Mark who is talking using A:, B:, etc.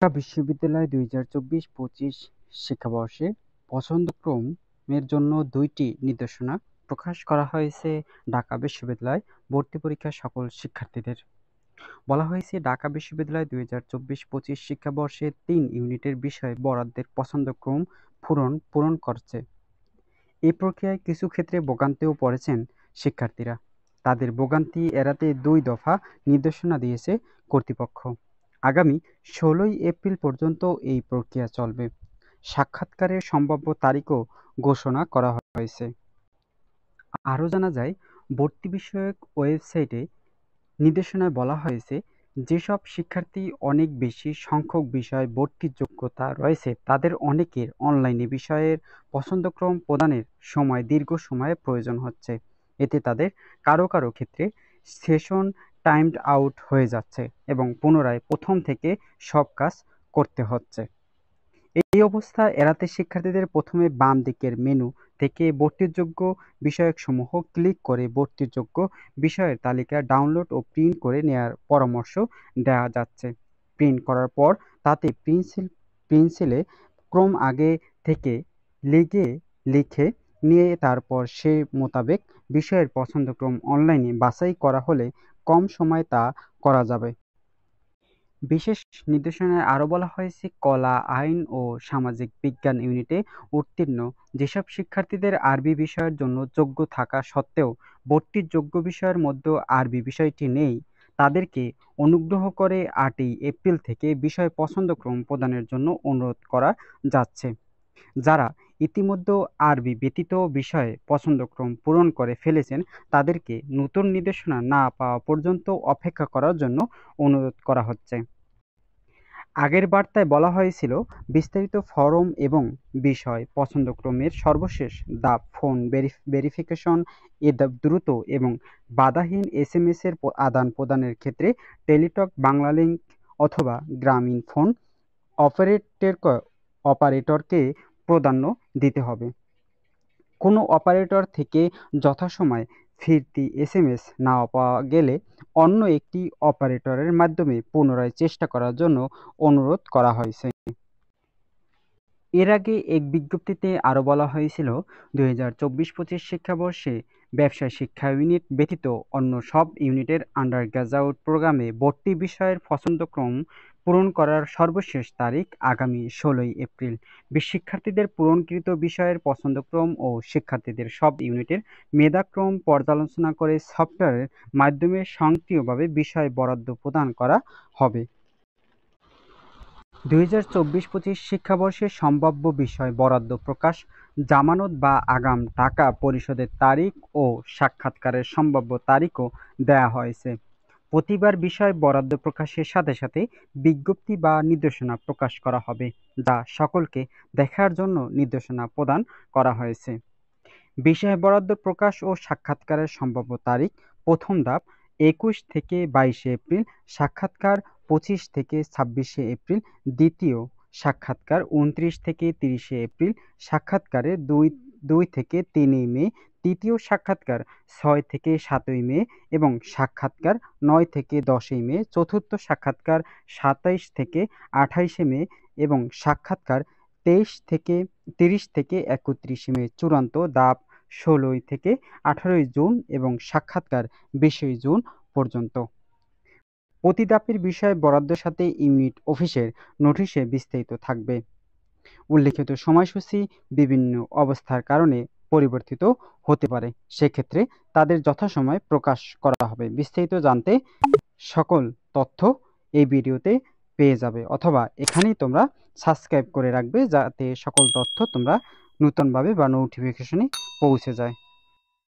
A: ঢাকা বিশ্ববিদ্যালয় ২০২৪-২৫ শিক্ষাবর্ষে পছন্দক্রমের জন্য ২টি নির্দেশনা প্রকাশ করা হয়েছে ঢাকা বিশ্ববিদ্যালয় ভর্তি পরীক্ষার সকল শিক্ষার্থীদের। বলা হয়েছে, ঢাকা বিশ্ববিদ্যালয় ২০২৪-২৫ শিক্ষাবর্ষে ৩ ইউনিটের বিষয় বরাদ্দের পছন্দক্রম পূরণ করছে। এই প্রক্রিয়ায় কিছু ক্ষেত্রে ভোগান্তিও পড়েছেন শিক্ষার্থীরা। তাদের ভোগান্তি এড়াতে ২ দফা নির্দেশনা দিয়েছে কর্তৃপক্ষ। আগামী ১৬ই এপ্রিল পর্যন্ত এই প্রক্রিয়া চলবে। সাক্ষাৎকারের সম্ভাব্য তারিখও ঘোষণা করা হয়েছে। আরও জানা যায়, ভর্তি বিষয়ক ওয়েবসাইটে নির্দেশনায় বলা হয়েছে, যেসব শিক্ষার্থী অনেক বেশি সংখ্যক বিষয় ভর্তির যোগ্যতা রয়েছে তাদের অনেকের অনলাইনে বিষয়ের পছন্দক্রম প্রদানের সময় দীর্ঘ সময়ের প্রয়োজন হচ্ছে। এতে তাদের কারো কারো ক্ষেত্রে সেশন টাইমড আউট হয়ে যাচ্ছে এবং পুনরায় প্রথম থেকে সব কাজ করতে হচ্ছে। এই অবস্থা এড়াতে শিক্ষার্থীদের প্রথমে বাম দিকের মেনু থেকে ভর্তিযোগ্য বিষয়সমূহ ক্লিক করে ভর্তিযোগ্য বিষয়ের তালিকা ডাউনলোড ও প্রিন্ট করে নেওয়ার পরামর্শ দেওয়া যাচ্ছে। প্রিন্ট করার পর তাতে পেন্সিলে ক্রম আগে থেকে লিখে নিয়ে তারপর সে মোতাবেক বিষয়ের পছন্দক্রম অনলাইনে বাছাই করা হলে কম সময়ে তা করা যাবে। বিশেষ নির্দেশনায় আরও বলা হয়েছে, কলা, আইন ও সামাজিক বিজ্ঞান ইউনিটে উত্তীর্ণ যেসব শিক্ষার্থীদের আরবি বিষয়ের জন্য যোগ্য থাকা সত্ত্বেও ভর্তির যোগ্য বিষয়ের মধ্যে আরবি বিষয়টি নেই, তাদেরকে অনুগ্রহ করে ৮ই এপ্রিল থেকে বিষয় পছন্দক্রম প্রদানের জন্য অনুরোধ করা যাচ্ছে। যারা ইতিমধ্যে আরবি ব্যতীত বিষয়ে পছন্দক্রম পূরণ করে ফেলেছেন তাদেরকে নতুন নির্দেশনা না পাওয়া পর্যন্ত অপেক্ষা করার জন্য অনুরোধ করা হচ্ছে। আগের বার্তায় বলা হয়েছিল, বিস্তারিত ফরম এবং বিষয় পছন্দক্রমের সর্বশেষ ধাপ ফোন ভেরিফিকেশন এ দ্রুত এবং বাধাহীন SMS এর আদান প্রদানের ক্ষেত্রে টেলিটক বাংলালিংক অথবা গ্রামীণ ফোন অপারেটরকে প্রাধান্য দিতে হবে। কোনো অপারেটর থেকে যথাসময়ে ফিরতি SMS না পাওয়া গেলে অন্য একটি অপারেটরের মাধ্যমে পুনরায় চেষ্টা করার জন্য অনুরোধ করা হয়েছে। এর আগে এক বিজ্ঞপ্তিতে আরও বলা হয়েছিল, ২০২৪-২৫ শিক্ষাবর্ষে ব্যবসায় শিক্ষা ইউনিট ব্যতীত অন্য সব ইউনিটের আন্ডার গ্র্যাজুয়েট প্রোগ্রামে ভর্তি বিষয়ের পছন্দক্রম পূরণ করার সর্বশেষ তারিখ আগামী ১৬ই এপ্রিল। শিক্ষার্থীদের পূরণকৃত বিষয়ের পছন্দক্রম ও শিক্ষার্থীদের সব ইউনিটের মেধাক্রম পর্যালোচনা করে সফটওয়্যারের মাধ্যমে স্বয়ংক্রিয়ভাবে বিষয় বরাদ্দ প্রদান করা হবে। ২০২৪-২৫ শিক্ষাবর্ষে সম্ভাব্য বিষয় বরাদ্দ প্রকাশ, জামানত বা আগাম টাকা পরিশোধের তারিখ ও সাক্ষাৎকারের সম্ভাব্য তারিখও দেওয়া হয়েছে। প্রতিবার বিষয় বরাদ্দ প্রকাশের সাথে সাথে বিজ্ঞপ্তি বা নির্দেশনা প্রকাশ করা হবে, যা সকলকে দেখার জন্য নির্দেশনা প্রদান করা হয়েছে। বিষয় বরাদ্দ প্রকাশ ও সাক্ষাৎকারের সম্ভাব্য তারিখ: প্রথম ধাপ ২১ থেকে ২২ এপ্রিল, সাক্ষাৎকার ২৫ থেকে ২৬ এপ্রিল, দ্বিতীয় সাক্ষাৎকার ২৯ থেকে ৩০ এপ্রিল, সাক্ষাৎকারে ২ থেকে ৩ মে, তৃতীয় সাক্ষাৎকার ৬ থেকে ৭ মে এবং সাক্ষাৎকার ৯ থেকে ১০ মে, চতুর্থ সাক্ষাৎকার ২৭ থেকে ২৮ মে এবং সাক্ষাৎকার ৩০ থেকে ৩১ মে, চূড়ান্ত ধাপ ১৬ থেকে ১৮ জুন এবং সাক্ষাৎকার ২০ জুন পর্যন্ত। প্রতি ধাপের বিষয় বরাদ্দের সাথে ইউনিট অফিসের নোটিশে বিস্তারিত থাকবে। উল্লেখিত সময়সূচি বিভিন্ন অবস্থার কারণে পরিবর্তিত হতে পারে, সেক্ষেত্রে তাদের যথাসময়ে প্রকাশ করা হবে। বিস্তারিত জানতে সকল তথ্য এই ভিডিওতে পেয়ে যাবে, অথবা এখানেই তোমরা সাবস্ক্রাইব করে রাখবে যাতে সকল তথ্য তোমরা নতুনভাবে বা নোটিফিকেশনে পৌঁছে যায়।